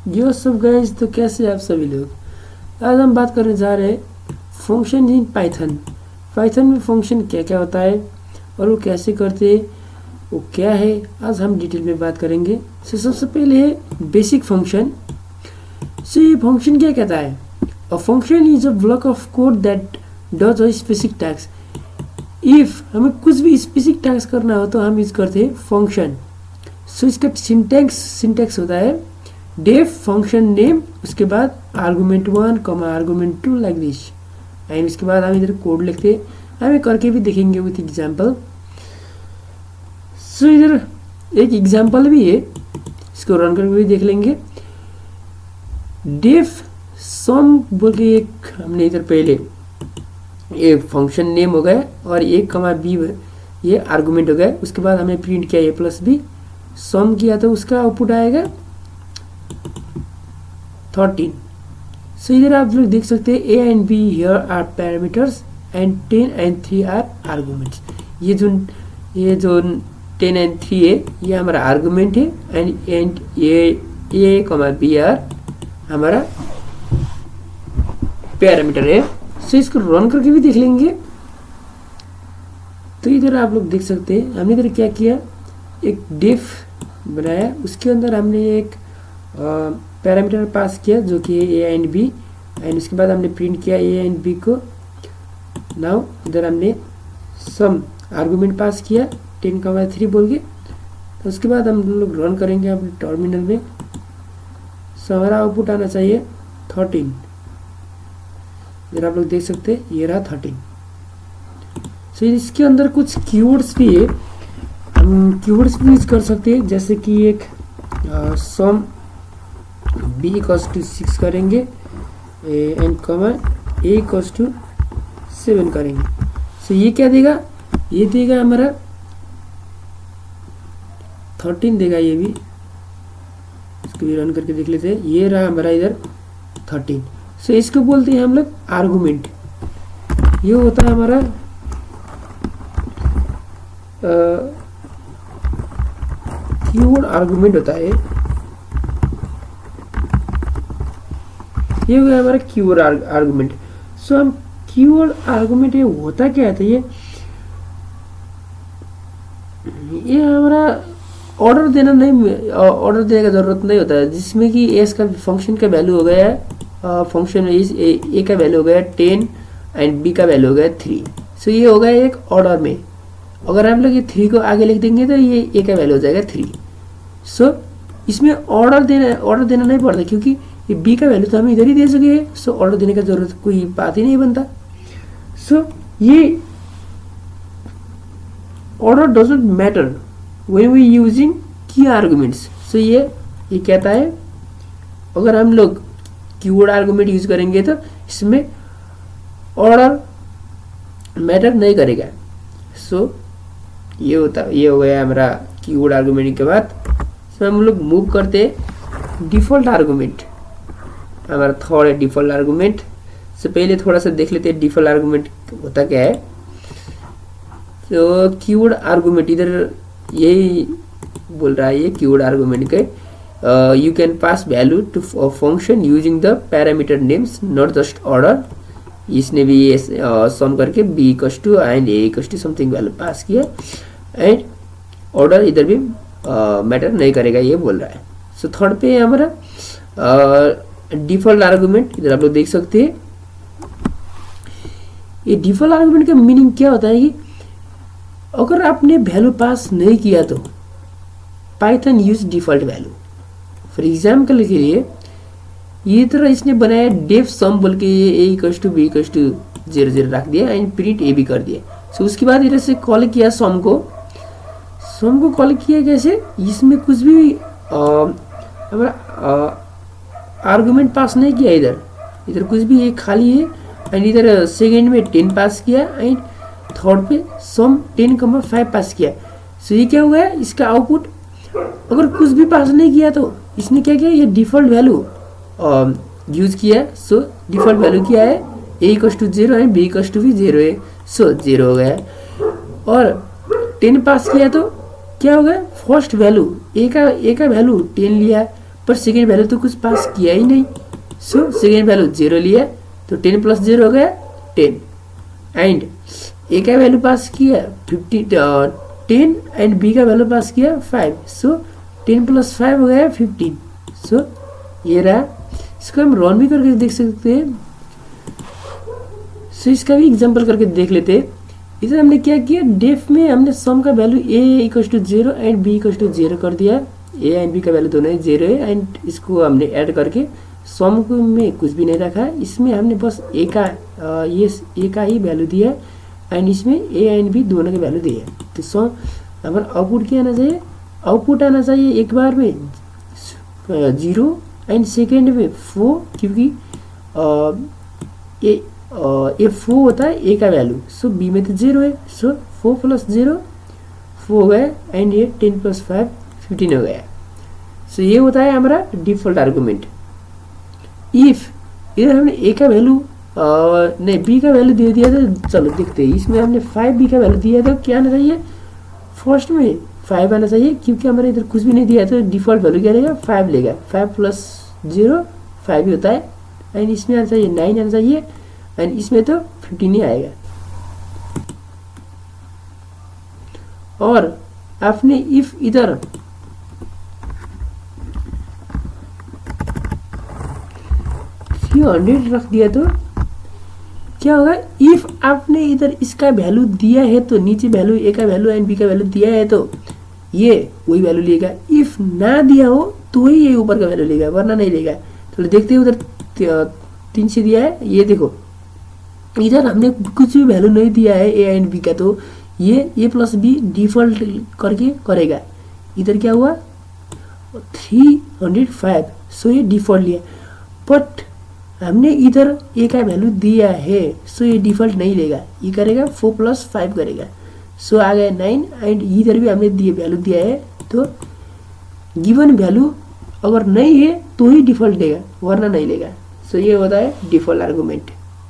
यो सब गाइस, तो कैसे आप सभी लोग। आज हम बात करने जा रहे हैं फंक्शन इन पाइथन। पाइथन में फंक्शन क्या क्या होता है और वो कैसे करते हैं, वो क्या है, आज हम डिटेल में बात करेंगे। सबसे पहले है बेसिक फंक्शन। ये फंक्शन क्या कहता है? A function is a block of code that does a specific task. If हमें कुछ भी स्पेसिफिक टास्क करना हो तो हम यूज करते हैं फंक्शन। सो इसका सिंटैक्स होता है डेफ फंक्शन नेम, उसके बाद argument 1 argument 2 like this, and उसके बाद हम इधर कोड लिखते हैं। हमें करके भी देखेंगे विथ एग्जाम्पल। सो इधर एक एग्जाम्पल भी है, इसको रन करके भी देख लेंगे। डेफ सम बोल के एक हमने इधर पहले एक फंक्शन नेम हो गया और एक कमा बी ये आर्गुमेंट हो गया। उसके बाद हमने प्रिंट किया ए प्लस बी, सम किया तो उसका आउटपुट आएगा 13। सो इधर आप लोग देख सकते हैं a and b here are parameters and 10 and 3 are arguments. ये जो 10 एंड 3 है ये हमारा आर्गुमेंट है, एंड ए कमा बी आर हमारा पैरामीटर है। सो इसको रन करके भी देख लेंगे। तो इधर आप लोग देख सकते हैं हमने इधर क्या किया, एक डेफ बनाया, उसके अंदर हमने एक पैरामीटर पास किया जो कि ए एंड बी, एंड उसके बाद हमने प्रिंट किया ए एंड बी को। नाउ इधर हमने सम आर्गुमेंट पास किया 10,3 बोल के। तो उसके बाद हम लोग रन करेंगे अपने टर्मिनल में। सो हमारा आउटपुट आना चाहिए 13। इधर आप लोग देख सकते हैं ये रहा 13। सो इसके अंदर कुछ कीवर्ड्स भी है, हम कीवर्ड्स भी यूज कर सकते हैं, जैसे कि एक सम b इक्वल्स टू 6 करेंगे एंड कमा a इक्वल्स टू 7 करेंगे। सो ये क्या देगा, ये देगा हमारा 13 देगा। ये भी इसको भी रन करके देख लेते हैं। ये रहा हमारा इधर 13। सो इसको बोलते हैं हम लोग आर्गुमेंट। ये होता है हमारा कीवर्ड आर्गुमेंट होता है। ये हो गया हमारा कीवर्ड आर्गुमेंट। सो हम कीवर्ड आर्गुमेंट ये होता क्या है, ये हमारा ऑर्डर देने का जरूरत नहीं होता है, जिसमें कि एस का फंक्शन का वैल्यू हो गया है, फंक्शन में ए का वैल्यू हो गया 10 एंड बी का वैल्यू हो गया 3। सो ये हो गया एक ऑर्डर में। अगर हम लोग ये 3 को आगे लिख देंगे तो ये ए का वैल्यू हो जाएगा 3। सो इसमें ऑर्डर देना नहीं पड़ता, क्योंकि ये बी का वैल्यू तो हम इधर ही दे सके। सो ऑर्डर देने का जरूरत कोई बात ही नहीं बनता। सो ये order doesn't matter when we using key arguments. So ये कहता है अगर हम लोग कीवर्ड आर्गुमेंट यूज करेंगे तो इसमें ऑर्डर मैटर नहीं करेगा। सो ये हो गया हमारा कीवर्ड आर्गुमेंट के बाद। सो हम लोग मूव करते डिफॉल्ट आर्गुमेंट। हमारा थर्ड है डिफॉल्ट आर्गुमेंट। सो पहले थोड़ा सा देख लेते हैं डिफॉल्ट आर्गुमेंट होता क्या है। तो कीवर्ड आर्गुमेंट इधर यही बोल रहा है, ये कीवर्ड आर्गुमेंट के you can pass value to function using the parameter names not just order. इसने भी ये सम करके b equals to and a equals to something value pass किया, एंड ऑर्डर इधर भी मैटर नहीं करेगा, ये बोल रहा है। सो थर्ड पे हमारा डिफॉल्ट आर्गुमेंट। इधर आप लोग देख सकते हैं ये डिफॉल्ट आर्गुमेंट का मीनिंग क्या होता है कि अगर आपने वैल्यू पास नहीं किया तो Python use default value. For example के लिए ये तरह इसने बनाया डेफ सम बोल के a equals to b equals to 0 रख दिया एंड प्रिंट ए भी कर दिया। सो उसके बाद इधर से कॉल किया सम को कॉल किया कैसे, इसमें कुछ भी हमारा आर्गुमेंट पास नहीं किया, इधर कुछ भी ये खाली है, एंड इधर सेकेंड में 10 पास किया एंड थर्ड पे सम 10,5 पास किया। सो ये क्या हुआ है, इसका आउटपुट अगर कुछ भी पास नहीं किया तो इसने क्या किया, ये डिफॉल्ट वैल्यू यूज किया। सो डिफॉल्ट वैल्यू क्या है, ए इक्वल्स टू 0 है, बी इक्वल्स टू भी 0 है। सो 0 हो गया। और 10 पास किया तो क्या हो गया, फर्स्ट वैल्यू ए का वैल्यू 10 लिया, पर सेकेंड वैल्यू तो कुछ पास किया ही नहीं। सो सेकेंड वैल्यू 0 लिया तो 10 + 0 हो गया 10। एंड ए का वैल्यू पास किया 10 एंड बी का वैल्यू पास किया 5। सो 10 + 5 हो गया 15। सो ये रहा। इसको हम रन भी करके देख सकते हैं। सो इसका भी एग्जांपल करके देख लेते हैं। इधर हमने क्या किया, डेफ में हमने सम का वैल्यू a = 0 एंड b = 0 कर दिया। a एंड b का वैल्यू दोनों ही 0 है एंड इसको हमने ऐड करके सम में कुछ भी नहीं रखा। इसमें हमने बस a का ही वैल्यू दिया एंड इसमें a एंड b दोनों के वैल्यू दिए। तो सम हमारा आउटपुट क्या आना चाहिए, आउटपुट आना चाहिए एक बार में 0 एंड सेकेंड में 4, क्योंकि ये 4 होता है ए का वैल्यू। सो बी में तो 0 है। सो 4 + 0 4 हो गया एंड ये 10 + 5 15 हो गया। सो ये होता है हमारा डिफॉल्ट आर्गुमेंट। इफ इधर हमने ए का वैल्यू नहीं बी का वैल्यू दे दिया था, चलो देखते हैं। इसमें हमने 5 बी का वैल्यू दिया था, क्या आना चाहिए, फर्स्ट में 5 आना चाहिए, क्योंकि हमारे इधर कुछ भी नहीं दिया तो डिफॉल्ट वैल्यू क्या रहेगा 5 लेगा। 5 + 0 5 ही होता है एंड इसमें आना चाहिए 9 आना चाहिए एंड इसमें तो 15 ही आएगा। और आपने इफ इधर $300 रख दिया तो क्या होगा, इफ आपने इधर इसका वैल्यू दिया है तो नीचे वैल्यू ए का वैल्यू एंड बी का वैल्यू दिया है तो ये वही वैल्यू लेगा। इफ ना दिया हो तो ही ये ऊपर का वैल्यू लेगा, वरना नहीं लेगा। तो देखते हैं उधर 3 से दिया है, ये देखो इधर हमने कुछ भी वैल्यू नहीं दिया है ए एंड बी का, तो ये a + b डिफॉल्ट करके करेगा। इधर क्या हुआ 305, सो ये डिफॉल्ट लिया। बट हमने इधर a का वैल्यू दिया है, सो ये डिफॉल्ट नहीं लेगा, ये करेगा 4 + 5 करेगा। सो आ गया 9 एंड इधर भी हमने वैल्यू दिया है, तो गिवन वैल्यू अगर नहीं है तो ही डिफॉल्ट लेगा, वरना नहीं लेगा। सो ये होता है डिफॉल्ट आर्गुमेंट।